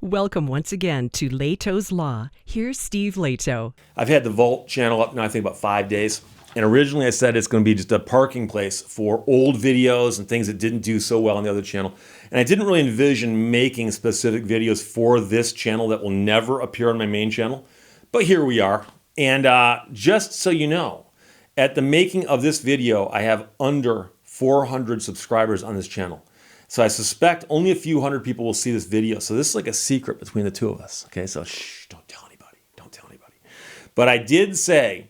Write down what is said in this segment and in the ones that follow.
Welcome once again to Leto's Law. Here's Steve Leto. I've had the Vault channel up now, I think, about 5 days. And originally I said it's going to be just a parking place for old videos and things that didn't do so well on the other channel. And I didn't really envision making specific videos for this channel that will never appear on my main channel. But here we are. And just so you know, at the making of this video, I have under 400 subscribers on this channel. So I suspect only a few hundred people will see this video. So this is like a secret between the two of us. Okay, so shh, don't tell anybody. Don't tell anybody. But I did say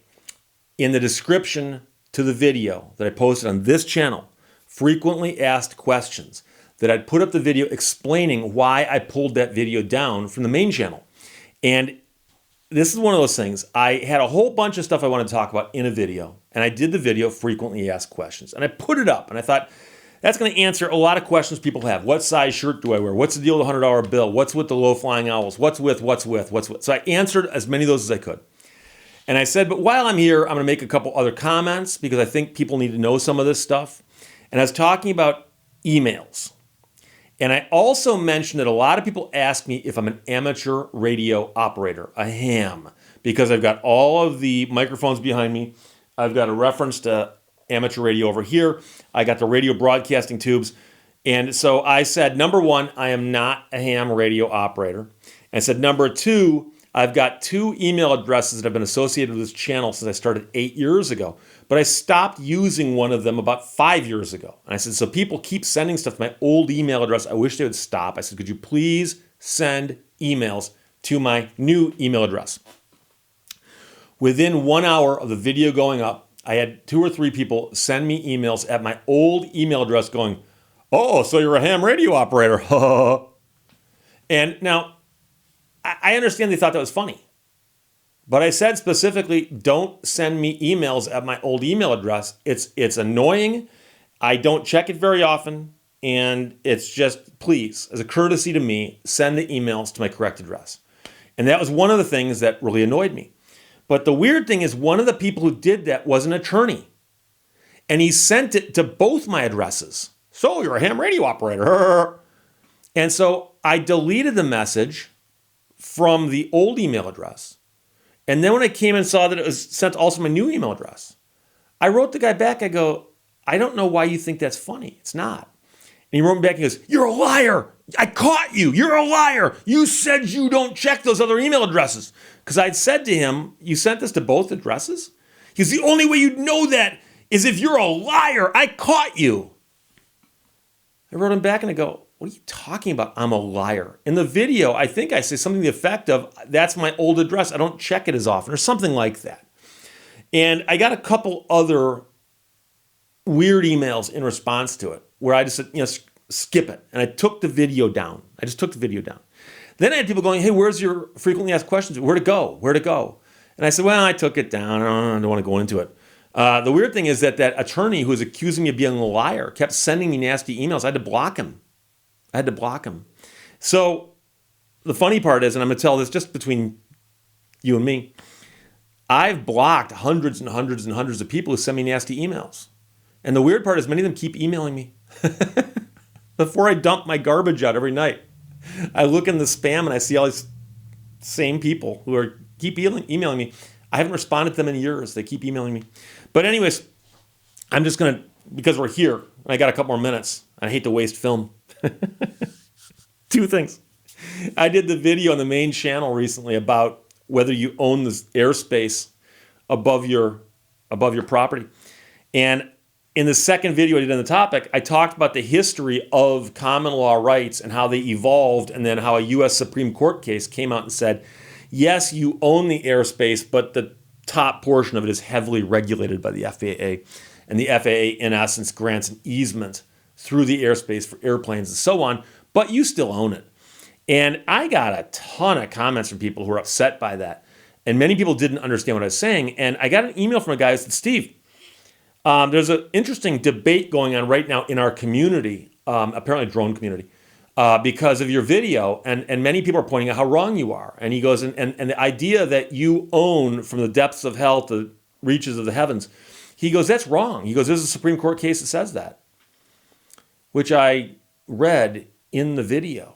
in the description to the video that I posted on this channel, frequently asked questions, that I'd put up the video explaining why I pulled that video down from the main channel. And this is one of those things. I had a whole bunch of stuff I wanted to talk about in a video, and I did the video frequently asked questions. And I put it up, and I thought, that's going to answer a lot of questions people have. What size shirt do I wear? What's the deal with the $100 bill? What's with the low-flying owls? What's with? So I answered as many of those as I could. And I said, but while I'm here, I'm going to make a couple other comments because I think people need to know some of this stuff. And I was talking about emails. And I also mentioned that a lot of people ask me if I'm an amateur radio operator, a ham, because I've got all of the microphones behind me. I've got a reference to amateur radio over here. I got the radio broadcasting tubes. And so I said, number one, I am not a ham radio operator. And I said, number two, I've got 2 email addresses that have been associated with this channel since I started 8 years ago. But I stopped using one of them about 5 years ago. And I said, so people keep sending stuff to my old email address. I wish they would stop. I said, could you please send emails to my new email address? Within 1 hour of the video going up, I had 2 or 3 people send me emails at my old email address going, oh, so you're a ham radio operator. And now, I understand they thought that was funny. But I said specifically, don't send me emails at my old email address. It's annoying. I don't check it very often. And it's just, please, as a courtesy to me, send the emails to my correct address. And that was one of the things that really annoyed me. But the weird thing is one of the people who did that was an attorney. And he sent it to both my addresses. So you're a ham radio operator. And so I deleted the message from the old email address. And then when I came and saw that it was sent to also my new email address, I wrote the guy back. I go, I don't know why you think that's funny. It's not. And he wrote me back and he goes, you're a liar. I caught you. You're a liar. You said you don't check those other email addresses. Because I'd said to him, you sent this to both addresses? He goes, the only way you'd know that is if you're a liar. I caught you. I wrote him back and I go, what are you talking about? I'm a liar. In the video, I think I say something to the effect of, that's my old address. I don't check it as often or something like that. And I got a couple other weird emails in response to it where I just said, skip it. And I took the video down. I just took the video down. Then I had people going, hey, where's your frequently asked questions? Where to go? Where to go? And I said, well, I took it down. I don't want to go into it. The weird thing is that attorney who was accusing me of being a liar kept sending me nasty emails. I had to block him. So the funny part is, and I'm going to tell this just between you and me, I've blocked hundreds and hundreds and hundreds of people who send me nasty emails. And the weird part is many of them keep emailing me. Before I dump my garbage out every night, I look in the spam and I see all these same people who keep emailing me. I haven't responded to them in years. They keep emailing me. But anyways, I'm just going to, because we're here, and I got a couple more minutes, and I hate to waste film. 2 things. I did the video on the main channel recently about whether you own this airspace above your property. And in the second video I did on the topic, I talked about the history of common law rights and how they evolved, and then how a U.S. Supreme Court case came out and said, yes, you own the airspace, but the top portion of it is heavily regulated by the FAA. And the FAA, in essence, grants an easement through the airspace for airplanes and so on, but you still own it. And I got a ton of comments from people who were upset by that. And many people didn't understand what I was saying. And I got an email from a guy who said, Steve, there's an interesting debate going on right now in our community, apparently drone community, because of your video. And many people are pointing out how wrong you are. And he goes, and the idea that you own from the depths of hell to the reaches of the heavens, he goes, that's wrong. He goes, there's a Supreme Court case that says that, which I read in the video.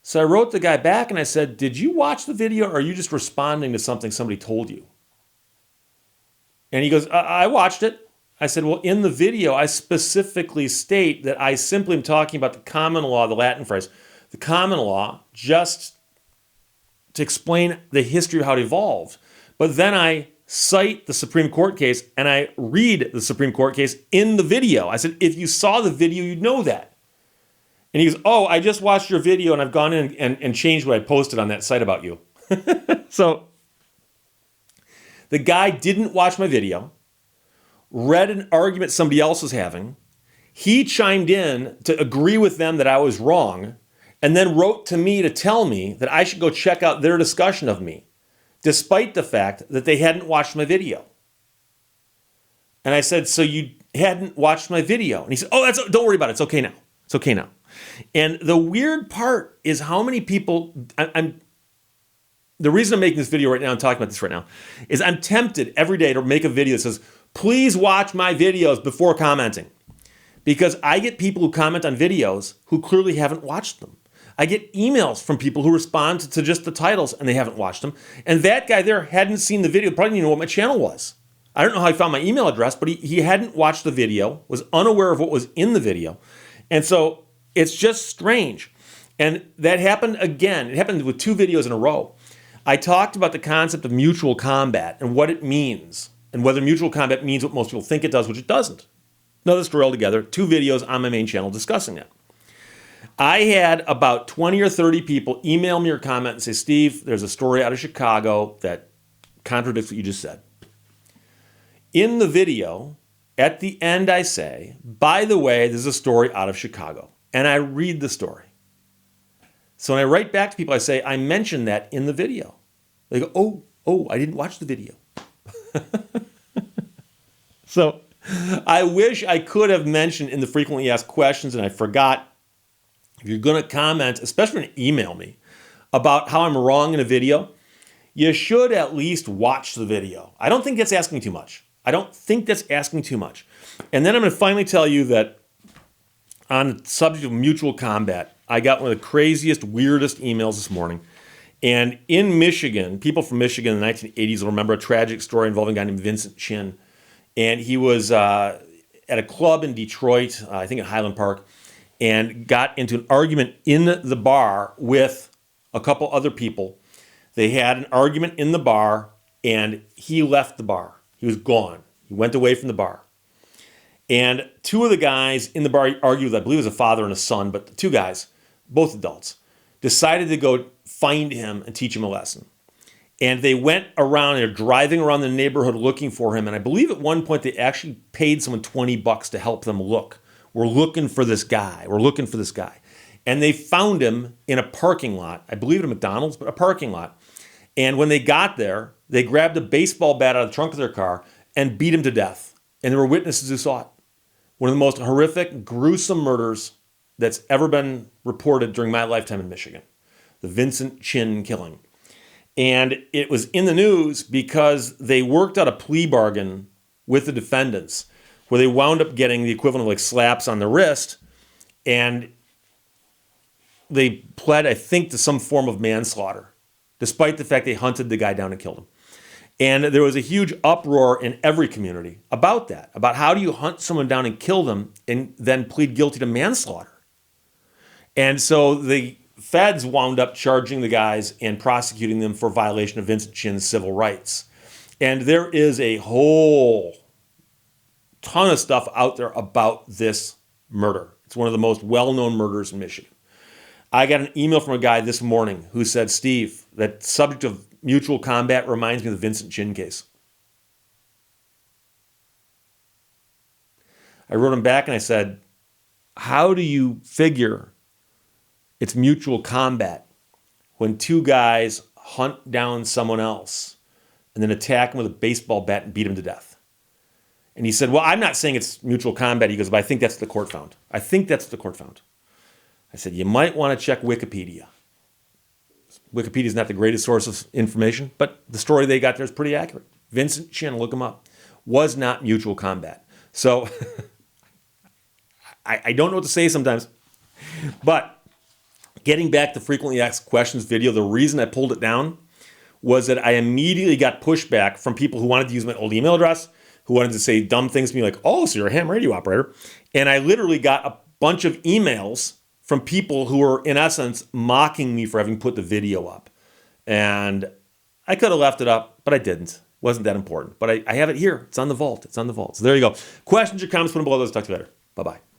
So I wrote the guy back and I said, did you watch the video or are you just responding to something somebody told you? And he goes, I watched it. I said, well, in the video, I specifically state that I simply am talking about the common law, the Latin phrase, the common law, just to explain the history of how it evolved. But then I cite the Supreme Court case and I read the Supreme Court case in the video. I said, if you saw the video, you'd know that. And he goes, oh, I just watched your video and I've gone in and changed what I posted on that site about you. So the guy didn't watch my video, read an argument somebody else was having. He chimed in to agree with them that I was wrong, and then wrote to me to tell me that I should go check out their discussion of me, despite the fact that they hadn't watched my video. And I said, so you hadn't watched my video? And he said, oh, don't worry about it. It's okay now. It's okay now. And the weird part is how many people, the reason I'm making this video right now and talking about this right now is I'm tempted every day to make a video that says, please watch my videos before commenting. Because I get people who comment on videos who clearly haven't watched them. I get emails from people who respond to just the titles and they haven't watched them. And that guy there hadn't seen the video, probably didn't even know what my channel was. I don't know how he found my email address, but he hadn't watched the video, was unaware of what was in the video. And so it's just strange. And that happened again. It happened with 2 videos in a row. I talked about the concept of mutual combat and what it means, and whether mutual combat means what most people think it does, which it doesn't. Another story altogether, 2 videos on my main channel discussing that. I had about 20 or 30 people email me or comment and say, Steve, there's a story out of Chicago that contradicts what you just said. In the video, at the end I say, by the way, there's a story out of Chicago. And I read the story. So when I write back to people, I say, I mentioned that in the video. They go, oh, I didn't watch the video. So I wish I could have mentioned in the frequently asked questions, and I forgot. If you're going to comment, especially when you email me, about how I'm wrong in a video, you should at least watch the video. I don't think that's asking too much. And then I'm going to finally tell you that on the subject of mutual combat, I got one of the craziest, weirdest emails this morning. And in Michigan, people from Michigan in the 1980s will remember a tragic story involving a guy named Vincent Chin. And he was at a club in Detroit, I think at Highland Park, and got into an argument in the bar with a couple other people. They had an argument in the bar, and he left the bar. He was gone. He went away from the bar. And 2 of the guys in the bar argued with, I believe it was a father and a son, but the 2 guys, both adults, decided to go find him and teach him a lesson. And they went around, they're driving around the neighborhood looking for him. And I believe at one point they actually paid someone $20 to help them look. We're looking for this guy. And they found him in a parking lot. I believe at a McDonald's, but a parking lot. And when they got there, they grabbed a baseball bat out of the trunk of their car and beat him to death. And there were witnesses who saw it. One of the most horrific, gruesome murders that's ever been reported during my lifetime in Michigan. The Vincent Chin killing. And it was in the news because they worked out a plea bargain with the defendants where they wound up getting the equivalent of like slaps on the wrist, and they pled, I think, to some form of manslaughter, despite the fact they hunted the guy down and killed him. And there was a huge uproar in every community about that, about how do you hunt someone down and kill them and then plead guilty to manslaughter. And so the feds wound up charging the guys and prosecuting them for violation of Vincent Chin's civil rights. And there is a whole ton of stuff out there about this murder. It's one of the most well-known murders in Michigan. I got an email from a guy this morning who said, Steve, that subject of mutual combat reminds me of the Vincent Chin case. I wrote him back and I said, how do you figure it's mutual combat when 2 guys hunt down someone else and then attack him with a baseball bat and beat him to death? And he said, well, I'm not saying it's mutual combat. He goes, but I think that's what the court found. I said, you might want to check Wikipedia. Wikipedia is not the greatest source of information, but the story they got there is pretty accurate. Vincent Chin, look him up, was not mutual combat. So I don't know what to say sometimes, but Getting back to frequently asked questions video, the reason I pulled it down was that I immediately got pushback from people who wanted to use my old email address, who wanted to say dumb things to me like, oh, so you're a ham radio operator. And I literally got a bunch of emails from people who were, in essence, mocking me for having put the video up. And I could have left it up, but I didn't. Wasn't that important. But I have it here. It's on the vault. It's on the vault. So there you go. Questions or comments, put them below. Let's talk to you later. Bye-bye.